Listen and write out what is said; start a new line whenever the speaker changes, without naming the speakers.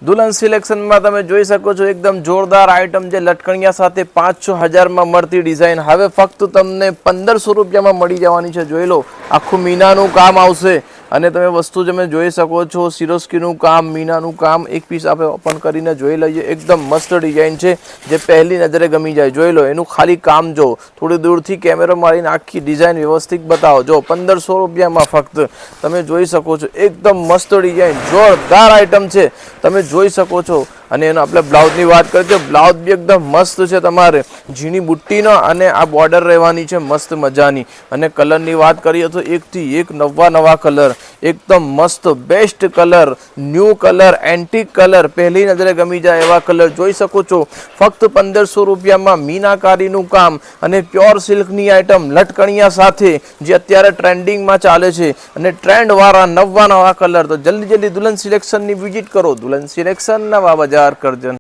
દુલ્હન સિલેક્શનમાં તમે જોઈ શકો છો એકદમ જોરદાર આઇટમ જે લટકણિયા સાથે 5-6 હજારમાં મળતી ડિઝાઇન હવે ફક્ત તમને 1500 રૂપિયામાં મળી જવાની છે। જોઈ લો, આખું મીનાનું કામ આવશે અને તમે વસ્તુ તમે જોઈ શકો છો સિરોસ્કીનું કામ, મીનાનું કામ। એક પીસ આપણે ઓપન કરીને જોઈ લઈએ, એકદમ મસ્ત ડિઝાઇન છે જે પહેલી નજરે ગમી જાય। જોઈ લો, એનું ખાલી કામ જો, થોડી દૂરથી કેમેરો મારીને આખી ડિઝાઇન વ્યવસ્થિત બતાવો। જો 1500 રૂપિયામાં ફક્ત તમે જોઈ શકો છો એકદમ મસ્ત ડિઝાઇન, જોરદાર આઇટમ છે, તમે જોઈ શકો છો। અને એનો આપણે બ્લાઉઝની વાત કરીએ તો બ્લાઉઝ બી એકદમ મસ્ત છે, તમારે ઝીણી બુટ્ટીનો અને આ બોર્ડર રહેવાની છે મસ્ત મજાની। અને કલરની વાત કરીએ તો એકથી એક નવા કલર, એકદમ મસ્ત best colour, new colour, antique colour, પહેલી નજરે ગમી જાય એવા કલર જોઈ શકો છો। ફક્ત 1500 રૂપિયામાં મીનાકારીનું કામ અને પ્યોર સિલ્કની આઇટમ લટકણિયા સાથે જે અત્યારે ટ્રેન્ડિંગમાં ચાલે છે અને ટ્રેન્ડવાળા નવા કલર। તો જલ્દી દુલ્હન સિલેક્શનની વિઝિટ કરો, દુલ્હન સિલેક્શન, નવા બજાર, કરજણ।